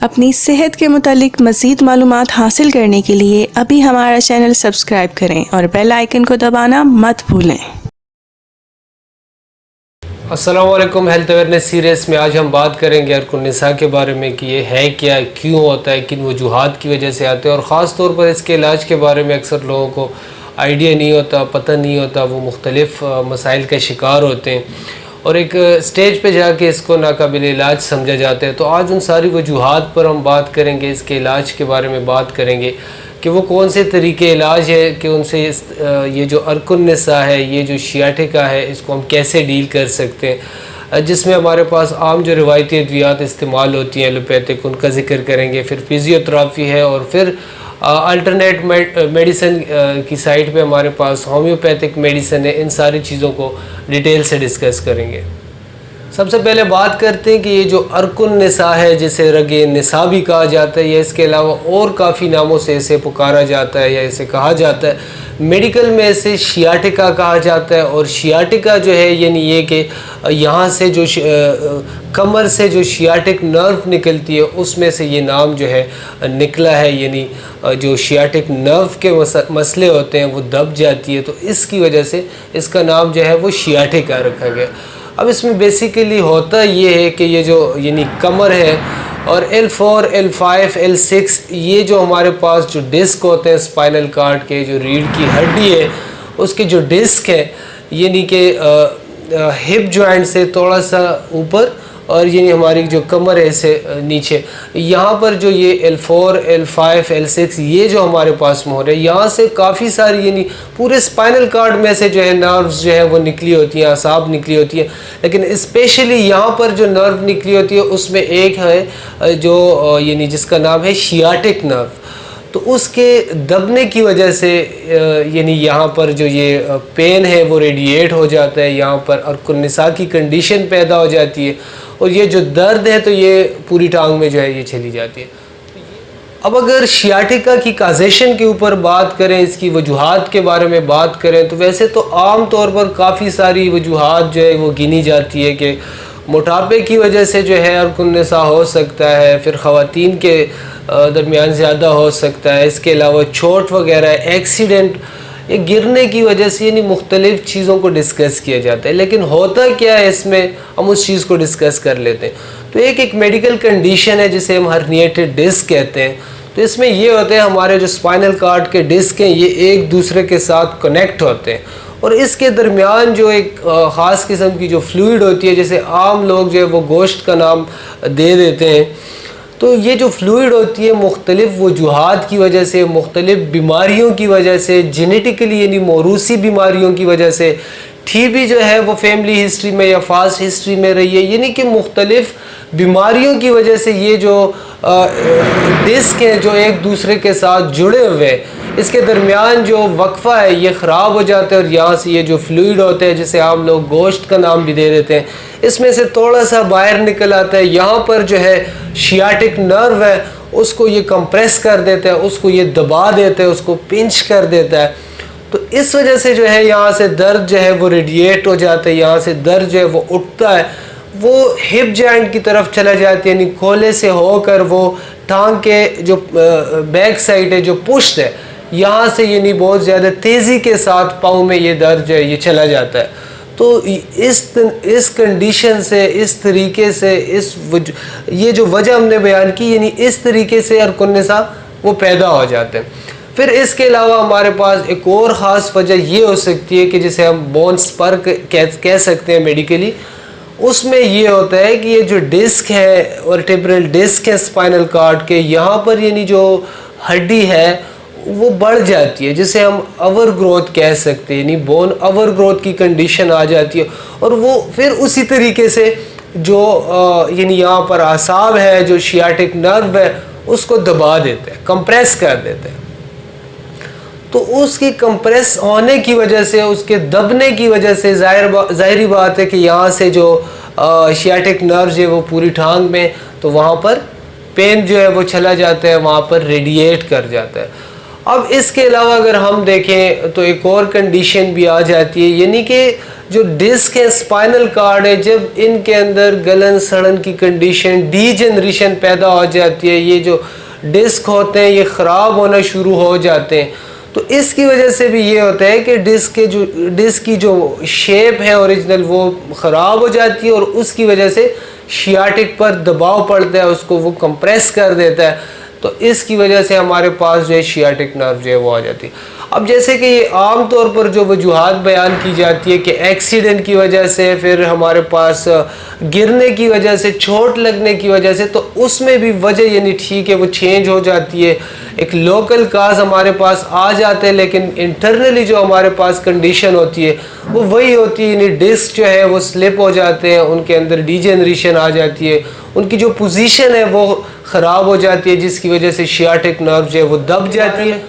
अपनी सेहत के मुतालिक मज़ीद मालूमात हासिल करने के लिए अभी हमारा चैनल सब्सक्राइब करें और बेल आइकन को दबाना मत भूलें। अस्सलाम वालेकुम। हेल्थ अवेयरनेस सीरीज़ में आज हम बात करेंगे अर्कुन्निसा के बारे में कि ये है क्या, क्यों होता है, किन वजूहात की वजह से आते हैं और ख़ास तौर पर इसके इलाज के बारे में अक्सर लोगों को आइडिया नहीं होता, पता नहीं होता, वो मुख्तलिफ़ मसाइल का शिकार होते हैं और एक स्टेज पे जाके इसको नाकाबिल इलाज समझा जाता है। तो आज उन सारी वजूहात पर हम बात करेंगे, इसके इलाज के बारे में बात करेंगे कि वो कौन से तरीके इलाज है कि उनसे ये जो अर्कुन्निसा है, ये जो शियाटिका है, इसको हम कैसे डील कर सकते हैं, जिसमें हमारे पास आम जो रिवायती अद्वियात इस्तेमाल होती हैं एलोपैथिक, उनका जिक्र करेंगे। फिर फिज़ियोथेरेपी है और फिर अल्टरनेट मेडिसिन की साइड पे हमारे पास होम्योपैथिक मेडिसिन है। इन सारी चीज़ों को डिटेल से डिस्कस करेंगे। सबसे पहले बात करते हैं कि ये जो अर्कुन्निसा है, जिसे रगे निसा भी कहा जाता है या इसके अलावा और काफ़ी नामों से इसे पुकारा जाता है या इसे कहा जाता है, मेडिकल में इसे शियाटिका कहा जाता है। और शियाटिका जो है यानी ये कि यहाँ से जो कमर से जो शियाटिक नर्व निकलती है उसमें से ये नाम जो है निकला है, यानी जो शियाटिक नर्व के मसले होते हैं वो दब जाती है, तो इसकी वजह से इसका नाम जो है वो शियाटिका रखा गया। अब इसमें बेसिकली होता ये है कि ये जो यानी कमर है और L4, L5, L6 ये जो हमारे पास जो डिस्क होते हैं स्पाइनल कार्ड के, जो रीढ़ की हड्डी है उसके जो डिस्क है यानी कि हिप जॉइंट से थोड़ा सा ऊपर और यानी हमारी जो कमर है इसे नीचे, यहाँ पर जो ये L4, L5, L6 ये जो हमारे पास मोहर है, यहाँ से काफ़ी सारी यानी पूरे स्पाइनल कार्ड में से जो है नर्व्स जो है वो निकली होती हैं, असाब निकली होती हैं। लेकिन स्पेशली यहाँ पर जो नर्व निकली होती है उसमें एक है जो यानी जिसका नाम है शियाटिक नर्व। तो उसके दबने की वजह से यानी यहाँ पर जो ये पेन है वो रेडिएट हो जाता है, यहाँ पर अर्कुन्निसा की कंडीशन पैदा हो जाती है और ये जो दर्द है तो ये पूरी टांग में जो है ये चली जाती है। अब अगर शियाटिका की काजेशन के ऊपर बात करें, इसकी वजूहात के बारे में बात करें, तो वैसे तो आम तौर पर काफ़ी सारी वजूहात जो है वो गिनी जाती है कि मोटापे की वजह से जो है अर्कुन्निसा हो सकता है, फिर ख़वातीन के दरमियान ज़्यादा हो सकता है, इसके अलावा चोट वगैरह, एक्सीडेंट, ये गिरने की वजह से, यानी मुख्तलिफ़ चीज़ों को डिस्कस किया जाता है। लेकिन होता क्या है इसमें, हम उस चीज़ को डिस्कस कर लेते हैं। तो एक मेडिकल कंडीशन है जिसे हम हर्निएटेड डिस्क कहते हैं। तो इसमें ये होते हैं हमारे जो स्पाइनल कार्ड के डिस्क हैं ये एक दूसरे के साथ कनेक्ट होते हैं और इसके दरमियान जो एक ख़ास किस्म की जो फ्लूइड होती है, जैसे आम लोग जो है वो गोश्त का नाम दे देते हैं, तो ये जो फ्लूइड होती है मुख्तलिफ़ वजूहात की वजह से, मुख्तलिफ़ बीमारियों की वजह से, जेनेटिकली यानी मौरूसी बीमारियों की वजह से, टीबी जो है वो फैमिली हिस्ट्री में या फास्ट हिस्ट्री में रही है, यानी कि मुख्तलिफ़ बीमारियों की वजह से ये जो डिस्क हैं जो एक दूसरे के साथ जुड़े हुए हैं, इसके दरमियान जो वक्फ़ा है ये ख़राब हो जाता है और यहाँ से ये जो फ्लूइड होते हैं जिसे आम लोग गोश्त का नाम भी दे देते हैं, इसमें से थोड़ा सा बाहर निकल आता है। यहाँ पर जो है शियाटिक नर्व है उसको ये कंप्रेस कर देता है, उसको ये दबा देता है, उसको पिंच कर देता है। तो इस वजह से जो है यहाँ से दर्द जो है वो रेडिएट हो जाता है, यहाँ से दर्द जो है वो उठता है, वो हिप जॉइंट की तरफ चला जाती है, यानी खोले से होकर वो टांग के जो बैक साइड है, जो पुश्त है, यहाँ से यानी बहुत ज़्यादा तेज़ी के साथ पाँव में ये दर्द जो है ये चला जाता है। तो इस कंडीशन से, इस तरीके से, ये जो वजह हमने बयान की, यानी इस तरीके से अर्कुन्निसा वो पैदा हो जाते हैं। फिर इसके अलावा हमारे पास एक और ख़ास वजह ये हो सकती है कि जिसे हम बोन स्पर कह सकते हैं मेडिकली। उसमें ये होता है कि ये जो डिस्क है, वर्टेब्रल डिस्क है स्पाइनल कार्ड के, यहाँ पर यानी जो हड्डी है वो बढ़ जाती है, जिसे हम ओवर ग्रोथ कह सकते हैं, यानी बोन ओवर ग्रोथ की कंडीशन आ जाती है और वो फिर उसी तरीके से जो यानी यहाँ पर आसाब है, जो शियाटिक नर्व है, उसको दबा देते हैं, कंप्रेस कर देते हैं। तो उसकी कंप्रेस होने की वजह से, उसके दबने की वजह से ज़ाहिरी बात है कि यहाँ से जो शियाटिक नर्व है वो पूरी टांग में, तो वहाँ पर पेन जो है वो चला जाता है, वहाँ पर रेडिएट कर जाता है। अब इसके अलावा अगर हम देखें तो एक और कंडीशन भी आ जाती है, यानी कि जो डिस्क है, स्पाइनल कार्ड है, जब इनके अंदर गलन सड़न की कंडीशन, डीजनरेशन पैदा हो जाती है, ये जो डिस्क होते हैं ये ख़राब होना शुरू हो जाते हैं, तो इसकी वजह से भी ये होता है कि डिस्क की जो शेप है ओरिजिनल वो ख़राब हो जाती है और उसकी वजह से शियाटिक पर दबाव पड़ता है, उसको वो कंप्रेस कर देता है, तो इसकी वजह से हमारे पास जो है शियाटिक नर्व जो है वो आ जाती है। अब जैसे कि ये आम तौर पर जो वजूहात बयान की जाती है कि एक्सीडेंट की वजह से, फिर हमारे पास गिरने की वजह से, चोट लगने की वजह से, तो उसमें भी वजह यानी ठीक है वो चेंज हो जाती है, एक लोकल काज हमारे पास आ जाते हैं, लेकिन इंटरनली जो हमारे पास कंडीशन होती है वो वही होती है, यानी डिस्क जो है वो स्लिप हो जाते हैं, उनके अंदर डीजनरेशन आ जाती है, उनकी जो पोजीशन है वो ख़राब हो जाती है, जिसकी वजह से शियाटिक नर्व जो है वो दब जाती है।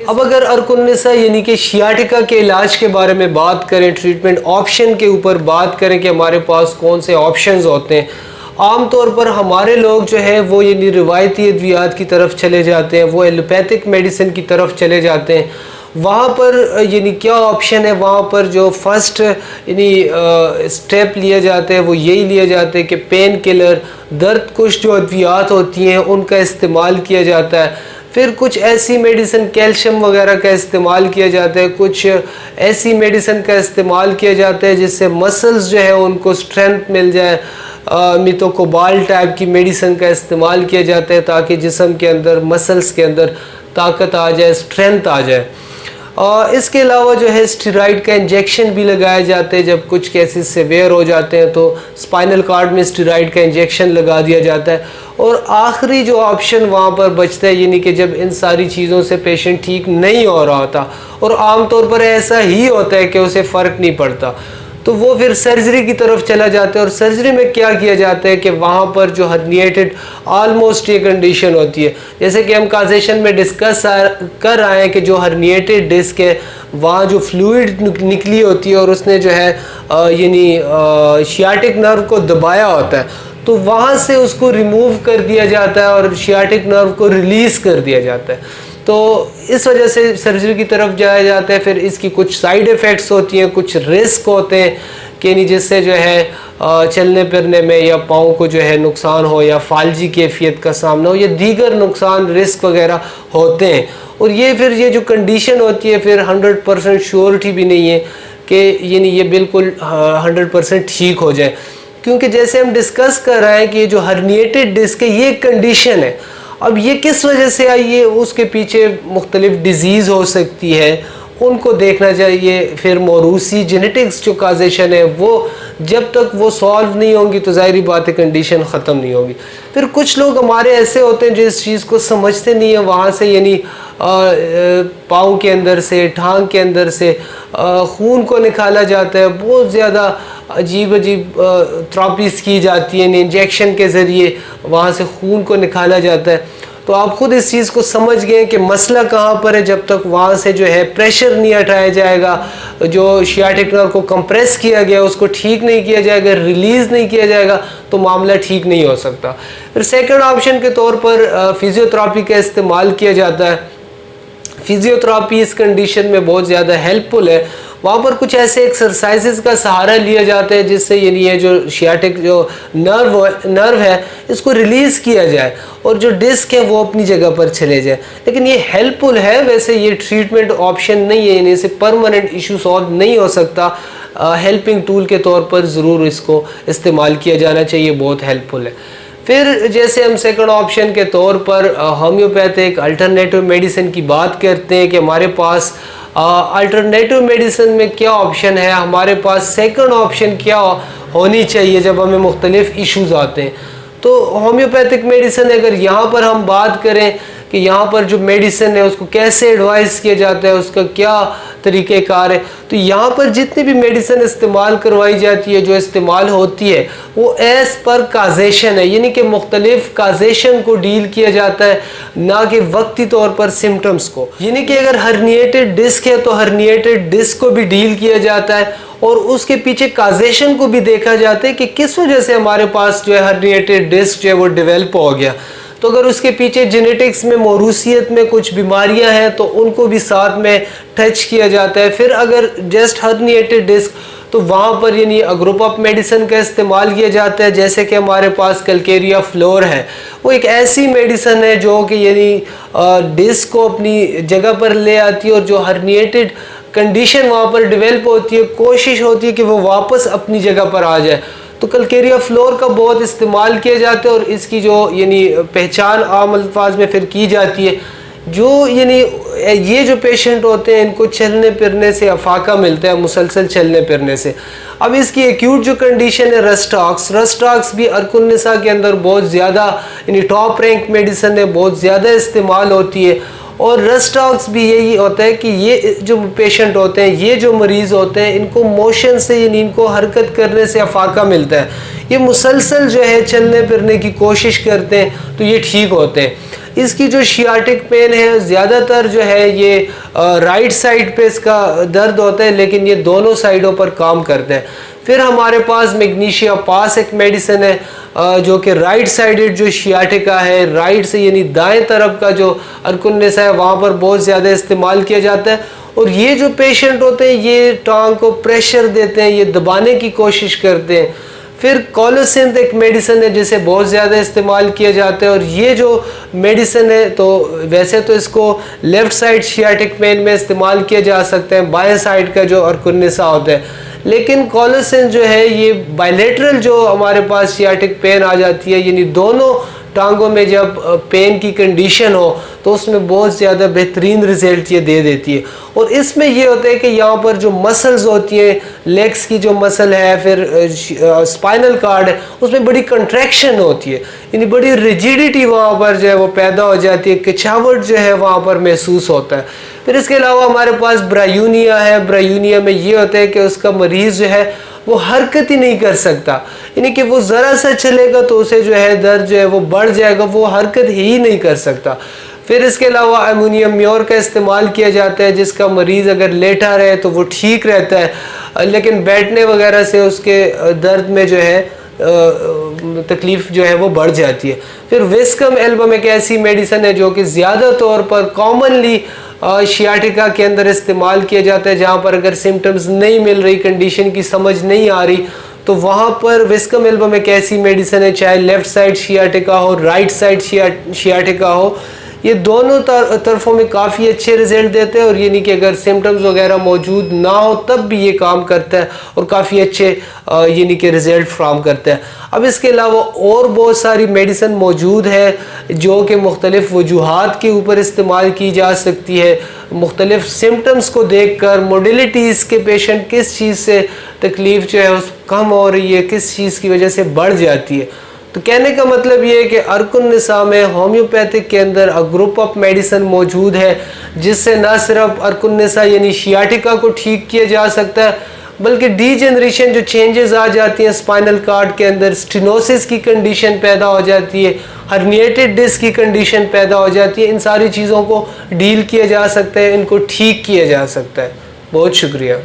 अब अगर अर्कुन्निसा यानी कि शियाटिका के इलाज के बारे में बात करें, ट्रीटमेंट ऑप्शन के ऊपर बात करें कि हमारे पास कौन से ऑप्शंस होते हैं, आम तौर पर हमारे लोग जो है वो यानी रिवायती अद्वियात की तरफ चले जाते हैं, वो एलोपैथिक मेडिसिन की तरफ चले जाते हैं। वहाँ पर यानी क्या ऑप्शन है, वहाँ पर जो फर्स्ट यानी स्टेप लिए जाते हैं वो यही लिए जाते हैं कि पेन किलर, दर्द कुछ जो अद्वियात होती हैं उनका इस्तेमाल किया जाता है, फिर कुछ ऐसी मेडिसिन कैल्शियम वगैरह का इस्तेमाल किया जाता है, कुछ ऐसी मेडिसिन का इस्तेमाल किया जाता है जिससे मसल्स जो है उनको स्ट्रेंथ मिल जाए, मिथोकोबाल टाइप की मेडिसिन का इस्तेमाल किया जाता है ताकि जिस्म के अंदर, मसल्स के अंदर ताकत आ जाए, स्ट्रेंथ आ जाए। और इसके अलावा जो है स्टेरॉइड का इंजेक्शन भी लगाए जाते हैं, जब कुछ केसेस सेवियर हो जाते हैं तो स्पाइनल कार्ड में स्टेरॉइड का इंजेक्शन लगा दिया जाता है। और आखिरी जो ऑप्शन वहाँ पर बचता है, यानी कि जब इन सारी चीज़ों से पेशेंट ठीक नहीं हो रहा होता और आमतौर पर ऐसा ही होता है कि उसे फ़र्क नहीं पड़ता, तो वो फिर सर्जरी की तरफ चला जाता है। और सर्जरी में क्या किया जाता है कि वहाँ पर जो हर्निएटेड ऑलमोस्ट ये कंडीशन होती है, जैसे कि हम काजेशन में डिस्कस कर रहे हैं कि जो हर्निएटेड डिस्क है वहाँ जो फ्लूइड निकली होती है और उसने जो है यानी शियाटिक नर्व को दबाया होता है, तो वहाँ से उसको रिमूव कर दिया जाता है और शियाटिक नर्व को रिलीज़ कर दिया जाता है। तो इस वजह से सर्जरी की तरफ जाया जाता है। फिर इसकी कुछ साइड इफ़ेक्ट्स होती हैं, कुछ रिस्क होते हैं कि नहीं, जिससे जो है चलने फिरने में या पाँव को जो है नुकसान हो या फालजी कैफियत का सामना हो या दीगर नुकसान, रिस्क वगैरह होते हैं। और ये फिर ये जो कंडीशन होती है फिर 100% श्योरिटी भी नहीं है कि यानी ये बिल्कुल 100% ठीक हो जाए, क्योंकि जैसे हम डिस्कस कर रहे हैं कि ये जो हर्निएटेड डिस्क है ये कंडीशन है। अब ये किस वजह से आई है, उसके पीछे मुख्तलिफ डिजीज़ हो सकती है, उनको देखना चाहिए। फिर मौरूसी जेनेटिक्स जो काजेशन है वो जब तक वो सॉल्व नहीं होंगी तो ज़ाहिरी बात है कंडीशन ख़त्म नहीं होगी। फिर कुछ लोग हमारे ऐसे होते हैं जो इस चीज़ को समझते नहीं है, वहाँ से यानी पाँव के अंदर से, टांग के अंदर से खून को निकाला जाता है, बहुत ज़्यादा अजीब अजीब थेरेपीज की जाती हैं, इंजेक्शन के ज़रिए वहाँ से खून को निकाला जाता है। तो आप खुद इस चीज़ को समझ गए कि मसला कहाँ पर है। जब तक वहाँ से जो है प्रेशर नहीं हटाया जाएगा, जो शियाटिक नर्व को कंप्रेस किया गया उसको ठीक नहीं किया जाएगा, रिलीज़ नहीं किया जाएगा, तो मामला ठीक नहीं हो सकता। फिर सेकंड ऑप्शन के तौर पर फिजियोथेरेपी का इस्तेमाल किया जाता है। फिजियोथेरेपी इस कंडीशन में बहुत ज़्यादा हेल्पफुल है। वहाँ पर कुछ ऐसे एक्सरसाइजेस का सहारा लिया जाता है जिससे यानी ये जो शियाटिक जो नर्व है इसको रिलीज़ किया जाए और जो डिस्क है वो अपनी जगह पर चले जाए। लेकिन ये हेल्पफुल है, वैसे ये ट्रीटमेंट ऑप्शन नहीं है, यानी इसे परमानेंट इशू सॉल्व नहीं हो सकता। हेल्पिंग टूल के तौर पर ज़रूर इसको इस्तेमाल किया जाना चाहिए, बहुत हेल्पफुल है। फिर जैसे हम सेकंड ऑप्शन के तौर पर होम्योपैथिक अल्टरनेटिव मेडिसिन की बात करते हैं कि हमारे पास अल्टरनेटिव मेडिसिन में क्या ऑप्शन है, हमारे पास सेकंड ऑप्शन क्या होनी चाहिए जब हमें मुख्तलिफ इश्यूज़ आते हैं। तो होम्योपैथिक मेडिसिन अगर यहाँ पर हम बात करें कि यहाँ पर जो मेडिसिन है उसको कैसे एडवाइस किया जाता है, उसका क्या तरीक़ेकार है, तो यहाँ पर जितनी भी मेडिसिन इस्तेमाल करवाई जाती है, जो इस्तेमाल होती है वो एज़ पर काजेशन है, यानी कि मुख्तलिफ काजेशन को डील किया जाता है, ना कि वक्ती तौर पर सिम्टम्स को। यानी कि अगर हर्निएटेड डिस्क है तो हर्निएटेड डिस्क को भी डील किया जाता है और उसके पीछे काजेशन को भी देखा जाता है कि किस वजह से हमारे पास जो है हर्निएटेड डिस्क जो है वो डेवलप हो गया। तो अगर उसके पीछे जेनेटिक्स में मौरूसियत में कुछ बीमारियां हैं तो उनको भी साथ में टच किया जाता है। फिर अगर जस्ट हर्निएटेड डिस्क तो वहाँ पर यानी ग्रुप ऑफ मेडिसिन का इस्तेमाल किया जाता है, जैसे कि हमारे पास कैलकेरिया फ्लोर है। वो एक ऐसी मेडिसिन है जो कि यानी डिस्क को अपनी जगह पर ले आती है और जो हर्निएटेड कंडीशन वहाँ पर डेवलप होती है, कोशिश होती है कि वो वापस अपनी जगह पर आ जाए। तो कैलकेरिया फ्लोर का बहुत इस्तेमाल किया जाता है और इसकी जो यानी पहचान आम अल्फाज में फिर की जाती है। जो यानी ये जो पेशेंट होते हैं इनको चलने फिरने से अफाका मिलता है, मुसलसल चलने फिरने से। अब इसकी एक्यूट जो कंडीशन है रस्टॉक्स भी अर्कुन्निसा के अंदर बहुत ज़्यादा यानी टॉप रैंक मेडिसिन है, बहुत ज़्यादा इस्तेमाल होती है। और रस्टॉक्स भी यही होता है कि ये जो पेशेंट होते हैं, ये जो मरीज़ होते हैं, इनको मोशन से यानी इनको हरकत करने से अफाका मिलता है। ये मुसलसल जो है चलने फिरने की कोशिश करते हैं तो ये ठीक होते हैं। इसकी जो शियाटिक पेन है ज़्यादातर जो है ये राइट साइड पे इसका दर्द होता है, लेकिन ये दोनों साइडों पर काम करता है। फिर हमारे पास मैग्नीशिया पास एक मेडिसिन है जो कि राइट साइडेड जो शियाटिका है, राइट से यानी दाएं तरफ का जो अर्कुन्निसा है वहाँ पर बहुत ज़्यादा इस्तेमाल किया जाता है। और ये जो पेशेंट होते हैं ये टांग को प्रेशर देते हैं, ये दबाने की कोशिश करते हैं। फिर कोलोसिंथ एक मेडिसिन है जिसे बहुत ज़्यादा इस्तेमाल किया जाता है और ये जो मेडिसिन है तो वैसे तो इसको लेफ़्ट साइड शियाटिक पेन में इस्तेमाल किया जा सकता है, बाएं साइड का जो अर्कुन्निसा होता है। लेकिन कोलोसिंथ जो है ये बायलेटरल जो हमारे पास शियाटिक पेन आ जाती है, यानी दोनों टांगों में जब पेन की कंडीशन हो तो उसमें बहुत ज़्यादा बेहतरीन रिजल्ट ये दे देती है। और इसमें ये होता है कि यहाँ पर जो मसल्स होती हैं, लेग्स की जो मसल है, फिर स्पाइनल कार्ड है, उसमें बड़ी कंट्रैक्शन होती है, यानी बड़ी रिजिडिटी वहाँ पर जो है वो पैदा हो जाती है, किचावट जो है वहाँ पर महसूस होता है। फिर इसके अलावा हमारे पास ब्रायूनिया है। ब्रायूनिया में ये होता है कि उसका मरीज़ जो है वो हरकत ही नहीं कर सकता, यानी कि वो ज़रा सा चलेगा तो उसे जो है दर्द जो है वो बढ़ जाएगा, वो हरकत ही नहीं कर सकता। फिर इसके अलावा अमोनियम म्योर का इस्तेमाल किया जाता है, जिसका मरीज़ अगर लेटा रहे तो वो ठीक रहता है, लेकिन बैठने वगैरह से उसके दर्द में जो है तकलीफ़ जो है वो बढ़ जाती है। फिर विस्कम एल्बम एक ऐसी मेडिसिन है जो कि ज़्यादा तौर पर कॉमनली शियाटिका के अंदर इस्तेमाल किया जाता है, जहाँ पर अगर सिम्टम्स नहीं मिल रही, कंडीशन की समझ नहीं आ रही, तो वहाँ पर विस्कम एल्बम एक ऐसी मेडिसिन है, चाहे लेफ़्ट साइड शियाटिका हो, राइट साइड शियाटिका हो, ये दोनों तरफों में काफ़ी अच्छे रिजल्ट देते हैं। और ये नहीं कि अगर सिम्टम्स वगैरह मौजूद ना हो तब भी ये काम करता है और काफ़ी अच्छे ये नहीं कि रिजल्ट फ्राहम करता है। अब इसके अलावा और बहुत सारी मेडिसिन मौजूद है जो कि मुख्तलिफ़ वजूहात के ऊपर इस्तेमाल की जा सकती है, मुख्तलिफ़ सिम्टम्स को देख कर, मोडिलिटीज़ के पेशेंट किस चीज़ से तकलीफ़ जो है कम हो रही है, किस चीज़ की वजह से बढ़ जाती है। तो कहने का मतलब ये है कि अर्कुन्निसा में होम्योपैथिक के अंदर ग्रुप ऑफ मेडिसिन मौजूद है जिससे न सिर्फ अर्कुन्निसा यानी शियाटिका को ठीक किया जा सकता है, बल्कि डीजेनरेशन जो चेंजेस आ जाती हैं स्पाइनल कार्ड के अंदर, स्टेनोसिस की कंडीशन पैदा हो जाती है, हर्निएटेड डिस्क की कंडीशन पैदा हो जाती है, इन सारी चीज़ों को डील किया जा सकता है, इनको ठीक किया जा सकता है। बहुत शुक्रिया।